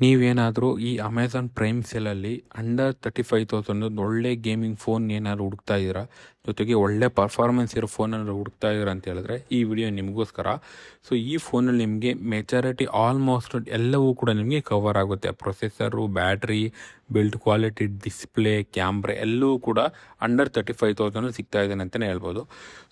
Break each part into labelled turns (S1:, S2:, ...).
S1: ನೀವೇನಾದರೂ ಈ Amazon prime ಸೇಲಲ್ಲಿ under 35,000 ಒಂದು ಒಳ್ಳೆ ಗೇಮಿಂಗ್ ಫೋನ್ ಏನಾದ್ರು ಹುಡುಕ್ತಾ ಇದ್ದೀರಾ, ಜೊತೆಗೆ ಒಳ್ಳೆ ಪರ್ಫಾರ್ಮೆನ್ಸ್ ಇರೋ ಫೋನನ್ನು ಹುಡುಕ್ತಾ ಇದ್ದೀರಾ ಅಂತ ಹೇಳಿದ್ರೆ ಈ ವಿಡಿಯೋ ನಿಮಗೋಸ್ಕರ. ಸೊ ಈ ಫೋನಲ್ಲಿ ನಿಮಗೆ ಮೆಜಾರಿಟಿ ಆಲ್ಮೋಸ್ಟ್ ಎಲ್ಲವೂ ಕೂಡ ನಿಮಗೆ ಕವರ್ ಆಗುತ್ತೆ. Processor, battery, build quality, display, camera ಎಲ್ಲವೂ ಕೂಡ ಅಂಡರ್ 35,000 ಸಿಗ್ತಾ ಇದೆ ಅಂತಲೇ ಹೇಳ್ಬೋದು.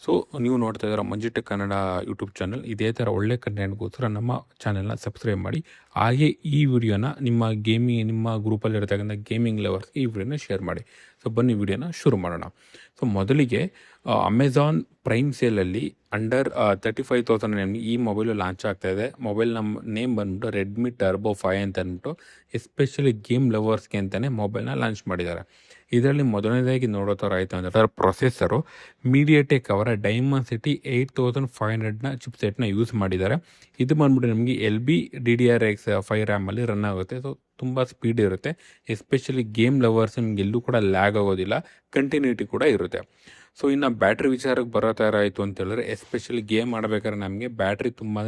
S1: ಸೊ ನೀವು ನೋಡ್ತಾ ಇದ್ದೀರಾ ಮಂಜು ಟೆಕ್ ಕನ್ನಡ ಯೂಟ್ಯೂಬ್ ಚಾನಲ್. ಇದೇ ಥರ ಒಳ್ಳೆ ಕಂಟೆಂಟ್ಗೋಸ್ಕರ ನಮ್ಮ ಚಾನಲ್ನ ಸಬ್ಸ್ಕ್ರೈಬ್ ಮಾಡಿ. ಹಾಗೆ ಈ ವಿಡಿಯೋನ ನಿಮ್ಮ ಗ್ರೂಪಲ್ಲಿ ಇರತಕ್ಕಂಥ ಗೇಮಿಂಗ್ ಲವರ್ಸ್ ಈ ವಿಡಿಯೋನ ಶೇರ್ ಮಾಡಿ. ಸೊ ಬನ್ನಿ ವಿಡಿಯೋನ ಶುರು ಮಾಡೋಣ. ಸೊ ಮೊದಲಿಗೆ ಅಮೆಝಾನ್ ಪ್ರೈಮ್ ಸೇಲಲ್ಲಿ ಅಂಡರ್ 35,000 ನಿಮಗೆ ಈ ಮೊಬೈಲು ಲಾಂಚ್ ಆಗ್ತಾಯಿದೆ. ಮೊಬೈಲ್ ನೇಮ್ ಬಂದ್ಬಿಟ್ಟು ರೆಡ್ಮಿ ಟರ್ಬೋ 5 ಅಂತ ಅಂದ್ಬಿಟ್ಟು ಎಸ್ಪೆಷಲಿ ಗೇಮ್ ಲವರ್ಸ್ಗೆ ಅಂತಲೇ ಮೊಬೈಲ್ನ ಲಾಂಚ್ ಮಾಡಿದ್ದಾರೆ. ಇದರಲ್ಲಿ ಮೊದಲನೇದಾಗಿ ನೋಡೋ ಥರ ಆಯಿತು ಅಂದರೆ ಪ್ರೊಸೆಸರು ಮೀಡಿಯಾಟೆಕ್ ಅವರ ಡೈಮನ್ಸಿಟಿ 8500ನ ಚಿಪ್ಸೆಟ್ನ ಯೂಸ್ ಮಾಡಿದ್ದಾರೆ. ಇದು ಬಂದ್ಬಿಟ್ಟು ನಿಮಗೆ LPDDR5 ರ್ಯಾಮಲ್ಲಿ ರನ್ ಆಗುತ್ತೆ. ಸೊ ತುಂಬ ಸ್ಪೀಡ್ ಇರುತ್ತೆ. ಎಸ್ಪೆಷಲಿ ಗೇಮ್ ಲವರ್ಸ್ ನಿಮ್ಗೆ ಎಲ್ಲೂ ಕೂಡ ಲ್ಯಾಗ್ ಆಗೋದಿಲ್ಲ, ಕಂಟಿನ್ಯೂಟಿ ಕೂಡ ಇರುತ್ತೆ. ಸೊ ಇನ್ನು ಬ್ಯಾಟ್ರಿ ವಿಚಾರಕ್ಕೆ ಬರೋ ಥರ ಆಯಿತು ಅಂತ ಹೇಳಿದ್ರೆ ಎಸ್ಪೆಷಲಿ ಗೇಮ್ ಆಡಬೇಕಾದ್ರೆ ನಮಗೆ ಬ್ಯಾಟ್ರಿ ತುಂಬಾ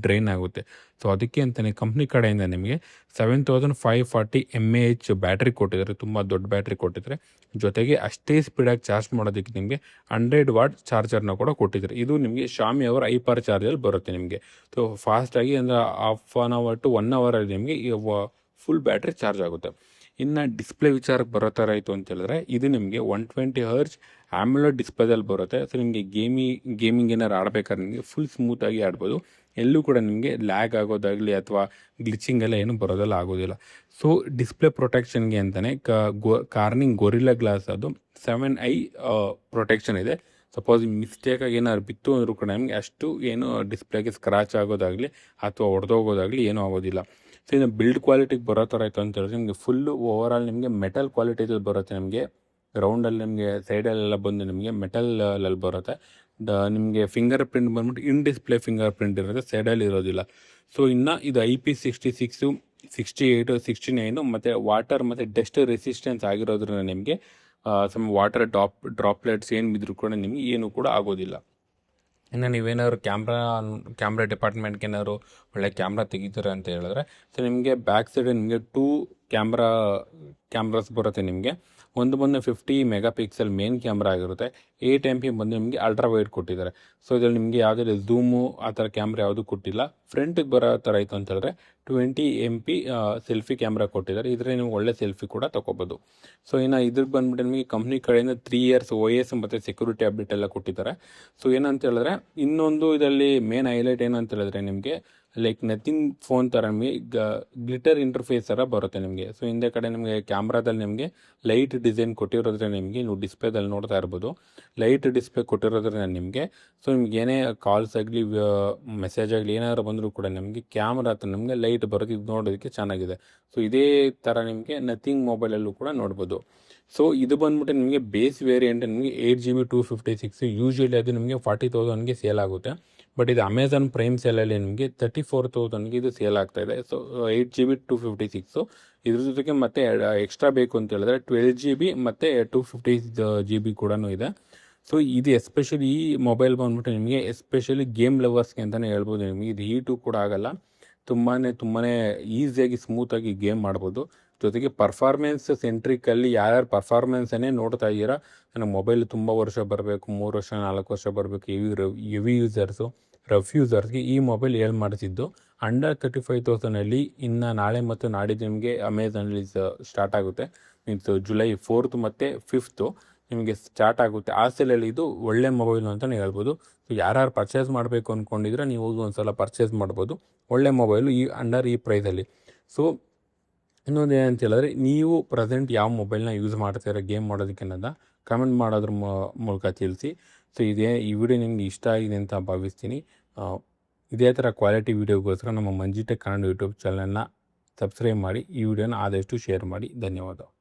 S1: ಡ್ರೈನ್ ಆಗುತ್ತೆ. ಸೊ ಅದಕ್ಕೆ ಅಂತಲೇ ಕಂಪ್ನಿ ಕಡೆಯಿಂದ ನಿಮಗೆ 7540 mAh ಬ್ಯಾಟ್ರಿ ಕೊಟ್ಟಿದ್ದಾರೆ. ತುಂಬ ದೊಡ್ಡ ಬ್ಯಾಟ್ರಿ ಕೊಟ್ಟಿದ್ದಾರೆ. ಜೊತೆಗೆ ಅಷ್ಟೇ ಸ್ಪೀಡಾಗಿ ಚಾರ್ಜ್ ಮಾಡೋದಕ್ಕೆ ನಿಮಗೆ 100 ವಾಟ್ ಚಾರ್ಜರ್ನ ಕೂಡ ಕೊಟ್ಟಿದ್ದಾರೆ. ಇದು ನಿಮಗೆ ಶಾಮಿ ಅವರ್ ಐಪಾರ್ ಚಾರ್ಜಲ್ಲಿ ಬರುತ್ತೆ ನಿಮಗೆ. ಸೊ ಫಾಸ್ಟಾಗಿ ಅಂದರೆ ಹಾಫ್ ಆನ್ ಅವರ್ ಟು 1 ಅವರಲ್ಲಿ ನಿಮಗೆ ಫುಲ್ ಬ್ಯಾಟ್ರಿ ಚಾರ್ಜ್ ಆಗುತ್ತೆ. ಇನ್ನು ಡಿಸ್ಪ್ಲೇ ವಿಚಾರಕ್ಕೆ ಬರೋ ಥರ ಆಯಿತು ಅಂತ ಹೇಳಿದ್ರೆ ಇದು ನಿಮಗೆ 120 Hz ಆಮ್ಯುಲೆಡ್ ಡಿಸ್ಪ್ಲೇದಲ್ಲಿ ಬರುತ್ತೆ. ಸೊ ನಿಮಗೆ ಗೇಮಿಂಗ್ ಏನಾರು ಆಡಬೇಕಾದ್ರೆ ನಿಮಗೆ ಫುಲ್ ಸ್ಮೂತಾಗಿ ಆಡ್ಬೋದು. ಎಲ್ಲೂ ಕೂಡ ನಿಮಗೆ ಲ್ಯಾಗ್ ಆಗೋದಾಗಲಿ ಅಥವಾ ಗ್ಲಿಚಿಂಗ್ ಎಲ್ಲ ಏನೂ ಬರೋದೆಲ್ಲ ಆಗೋದಿಲ್ಲ. ಸೊ ಡಿಸ್ಪ್ಲೇ ಪ್ರೊಟೆಕ್ಷನ್ಗೆ ಅಂತಲೇ ಕಾರ್ನಿಂಗ್ ಗೊರಿಲ್ಲಾ ಗ್ಲಾಸ್ ಅದು 7i ಪ್ರೊಟೆಕ್ಷನ್ ಇದೆ. ಸಪೋಸ್ ಮಿಸ್ಟೇಕಾಗಿ ಏನಾದ್ರು ಬಿತ್ತು ಅಂದರೂ ಕೂಡ ನಿಮಗೆ ಅಷ್ಟು ಏನು ಡಿಸ್ಪ್ಲೇಗೆ ಸ್ಕ್ರಾಚ್ ಆಗೋದಾಗಲಿ ಅಥವಾ ಒಡೆದೋಗೋದಾಗಲಿ ಏನೂ ಆಗೋದಿಲ್ಲ. ಸೊ ಇನ್ನು ಬಿಲ್ಡ್ ಕ್ವಾಲಿಟಿಗೆ ಬರೋ ಥರ ಆಯಿತು ಅಂತ ಹೇಳಿದ್ರೆ ನಿಮಗೆ ಫುಲ್ಲು ಓವರಾಲ್ ನಿಮಗೆ ಮೆಟಲ್ ಕ್ವಾಲಿಟಿದಲ್ಲಿ ಬರುತ್ತೆ. ನಿಮಗೆ ರೌಂಡಲ್ಲಿ ನಿಮಗೆ ಸೈಡಲ್ಲೆಲ್ಲ ಬಂದು ನಿಮಗೆ ಮೆಟಲಲ್ಲಿ ಬರುತ್ತೆ. ನಿಮಗೆ ಫಿಂಗರ್ ಪ್ರಿಂಟ್ ಬಂದ್ಬಿಟ್ಟು ಇನ್ ಡಿಸ್ಪ್ಲೇ ಫಿಂಗರ್ ಪ್ರಿಂಟ್ ಇರುತ್ತೆ, ಸೈಡಲ್ಲಿ ಇರೋದಿಲ್ಲ. ಸೊ ಇನ್ನು ಇದು IP66, 68, 69 ಮತ್ತು ವಾಟರ್ ಮತ್ತು ಡಸ್ಟ್ ರೆಸಿಸ್ಟೆನ್ಸ್ ಆಗಿರೋದ್ರಿಂದ ನಿಮಗೆ ಸಮ್ ವಾಟರ್ ಡ್ರಾಪ್ಲೆಟ್ಸ್ ಏನು ಬಿದ್ದರೂ ಕೂಡ ನಿಮಗೆ ಏನೂ ಕೂಡ ಆಗೋದಿಲ್ಲ. ಇನ್ನು ನೀವೇನಾದ್ರು ಕ್ಯಾಮ್ರಾ ಡಿಪಾರ್ಟ್ಮೆಂಟ್ಗೆ ಏನಾದ್ರು ಒಳ್ಳೆ ಕ್ಯಾಮ್ರಾ ತೆಗಿತಾರೆ ಅಂತ ಹೇಳಿದ್ರೆ ಸೊ ನಿಮಗೆ ಬ್ಯಾಕ್ ಸೈಡ್ ನಿಮಗೆ 2 ಕ್ಯಾಮ್ರಾಸ್ ಬರುತ್ತೆ. ನಿಮಗೆ ಒಂದು ಬಂದು 50 MP ಮೇನ್ ಕ್ಯಾಮ್ರಾ ಆಗಿರುತ್ತೆ. 8 MP ಬಂದು ನಿಮಗೆ ಅಲ್ಟ್ರಾ ವೈಡ್ ಕೊಟ್ಟಿದ್ದಾರೆ. ಸೊ ಇದರಲ್ಲಿ ನಿಮಗೆ ಯಾವುದೇ ಝೂಮು ಆ ಥರ ಕ್ಯಾಮ್ರಾ ಯಾವುದೂ ಕೊಟ್ಟಿಲ್ಲ. ಫ್ರಂಟಿಗೆ ಬರೋ ಥರ ಆಯಿತು ಅಂತ ಹೇಳಿದ್ರೆ 20 MP ಸೆಲ್ಫಿ ಕ್ಯಾಮ್ರಾ ಕೊಟ್ಟಿದ್ದಾರೆ. ಇದರಲ್ಲಿ ನೀವು ಒಳ್ಳೆ ಸೆಲ್ಫಿ ಕೂಡ ತೊಗೋಬೋದು. ಸೊ ಇನ್ನು ಇದ್ರಿಗೆ ಬಂದುಬಿಟ್ಟು ನಿಮಗೆ ಕಂಪ್ನಿ ಕಡೆಯಿಂದ 3 years OS ಮತ್ತು ಸೆಕ್ಯೂರಿಟಿ ಅಪ್ಡೇಟ್ ಎಲ್ಲ ಕೊಟ್ಟಿದ್ದಾರೆ. ಸೊ ಏನಂತ ಹೇಳಿದ್ರೆ ಇನ್ನೊಂದು ಇದರಲ್ಲಿ ಮೇನ್ ಹೈಲೈಟ್ ಏನಂತ ಹೇಳಿದ್ರೆ ನಿಮಗೆ ಲೈಕ್ ನಥಿಂಗ್ ಫೋನ್ ಥರ ನಿಮಗೆ ಗ್ಲಿಟರ್ ಇಂಟರ್ಫೇಸ್ ಥರ ಬರುತ್ತೆ ನಿಮಗೆ. ಸೊ ಹಿಂದೆ ಕಡೆ ನಿಮಗೆ ಕ್ಯಾಮ್ರಾದಲ್ಲಿ ನಿಮಗೆ ಲೈಟ್ ಡಿಸೈನ್ ಕೊಟ್ಟಿರೋದ್ರಿಂದ ನಿಮಗೆ ನೀವು ಡಿಸ್ಪ್ಲೇದಲ್ಲಿ ನೋಡ್ತಾ ಇರ್ಬೋದು. ಲೈಟ್ ಡಿಸ್ಪ್ಲೇ ಕೊಟ್ಟಿರೋದ್ರಿಂದ ನಿಮಗೆ ಸೊ ನಿಮ್ಗೆ ಏನೇ ಕಾಲ್ಸ್ ಆಗಲಿ ಮೆಸೇಜ್ ಆಗಲಿ ಏನಾದ್ರು ಬಂದರೂ ಕೂಡ ನಿಮಗೆ ಕ್ಯಾಮ್ರಾ ಹತ್ರ ನಿಮಗೆ ಲೈಟ್ ಬರೋದು ಇದು ನೋಡೋದಕ್ಕೆ ಚೆನ್ನಾಗಿದೆ. ಸೊ ಇದೇ ಥರ ನಿಮಗೆ ನಥಿಂಗ್ ಮೊಬೈಲಲ್ಲೂ ಕೂಡ ನೋಡ್ಬೋದು. ಸೊ ಇದು ಬಂದ್ಬಿಟ್ಟು ನಿಮಗೆ ಬೇಸ್ ವೇರಿಯಂಟ್ ನಿಮಗೆ 8GB 256 ಯೂಶ್ವಲಿ ಅದು ನಿಮಗೆ 40,000ಗೆ ಸೇಲ್ ಆಗುತ್ತೆ. ಬಟ್ ಇದು ಅಮೆಝಾನ್ ಪ್ರೈಮ್ ಸೇಲಲ್ಲಿ ನಿಮಗೆ 34,000ಗೆ ಇದು ಸೇಲ್ ಆಗ್ತಾಯಿದೆ. ಸೊ 8GB 256 ಇದ್ರ ಜೊತೆಗೆ ಮತ್ತೆ ಎಕ್ಸ್ಟ್ರಾ ಬೇಕು ಅಂತ ಹೇಳಿದ್ರೆ 12GB ಮತ್ತು 256GB ಕೂಡ ಇದೆ. ಸೊ ಇದು ಎಸ್ಪೆಷಲಿ ಈ ಮೊಬೈಲ್ ಬಂದ್ಬಿಟ್ಟು ನಿಮಗೆ ಎಸ್ಪೆಷಲಿ ಗೇಮ್ ಲವರ್ಸ್ಗೆ ಅಂತಲೇ ಹೇಳ್ಬೋದು. ನಿಮಗೆ ಇದು ಹೀಟು ಕೂಡ ಆಗೋಲ್ಲ. ತುಂಬಾ ಈಸಿಯಾಗಿ ಸ್ಮೂತಾಗಿ ಗೇಮ್ ಮಾಡ್ಬೋದು. ಜೊತೆಗೆ ಪರ್ಫಾರ್ಮೆನ್ಸ್ ಸೆಂಟ್ರಿಕಲ್ಲಿ ಯಾರ್ಯಾರು ಪರ್ಫಾರ್ಮೆನ್ಸನ್ನೇ ನೋಡ್ತಾ ಇದ್ದೀರಾ, ನನಗೆ ಮೊಬೈಲ್ ತುಂಬ ವರ್ಷ ಬರಬೇಕು, 3 ವರ್ಷ 4 ವರ್ಷ ಬರಬೇಕು, ಹೆವಿ ಯೂಸರ್ಸು, ರಫ್ ಯೂಸರ್ಸ್ಗೆ ಈ ಮೊಬೈಲ್ ಮಾಡಿಸಿದ್ದು ಅಂಡರ್ 35,000ಅಲ್ಲಿ ಇನ್ನು ನಾಳೆ ಮತ್ತು ನಾಡಿದ್ದು ನಿಮಗೆ ಅಮೆಝಾನಲ್ಲಿ ಸ್ಟಾರ್ಟ್ ಆಗುತ್ತೆ. ಮೀನ್ಸ್ ಜುಲೈ 4th ಮತ್ತು 5th ನಿಮಗೆ ಸ್ಟಾರ್ಟ್ ಆಗುತ್ತೆ. ಆ ಸೇಲಲ್ಲಿ ಇದು ಒಳ್ಳೆ ಮೊಬೈಲು ಅಂತಲೇ ಹೇಳ್ಬೋದು. ಸೊ ಯಾರು ಪರ್ಚೇಸ್ ಮಾಡಬೇಕು ಅಂದ್ಕೊಂಡಿದ್ರೆ ನೀವು ಹೋಗಿ ಒಂದು ಸಲ ಪರ್ಚೇಸ್ ಮಾಡ್ಬೋದು. ಒಳ್ಳೆ ಮೊಬೈಲು ಈ ಪ್ರೈಸಲ್ಲಿ. ಸೊ ಇನ್ನೊಂದು ಏನಂತ ಹೇಳಿದ್ರೆ ನೀವು ಪ್ರೆಸೆಂಟ್ ಯಾವ ಮೊಬೈಲ್ನ ಯೂಸ್ ಮಾಡ್ತೀರಾ ಗೇಮ್ ಮಾಡೋದಕ್ಕೆ ಅನ್ನೋದ ಕಮೆಂಟ್ ಮಾಡೋದ್ರ ಮೂಲಕ ತಿಳಿಸಿ. ಸೊ ಈ ವಿಡಿಯೋ ನಿಮಗೆ ಇಷ್ಟ ಆಗಿದೆ ಅಂತ ಭಾವಿಸ್ತೀನಿ. ಇದೇ ಥರ ಕ್ವಾಲಿಟಿ ವೀಡಿಯೋಗೋಸ್ಕರ ನಮ್ಮ ಮಂಜು ಟೆಕ್ ಕನ್ನಡ ಯೂಟ್ಯೂಬ್ ಚಾನಲ್ನ ಸಬ್ಸ್ಕ್ರೈಬ್ ಮಾಡಿ. ಈ ವಿಡಿಯೋನ ಆದಷ್ಟು ಶೇರ್ ಮಾಡಿ. ಧನ್ಯವಾದ.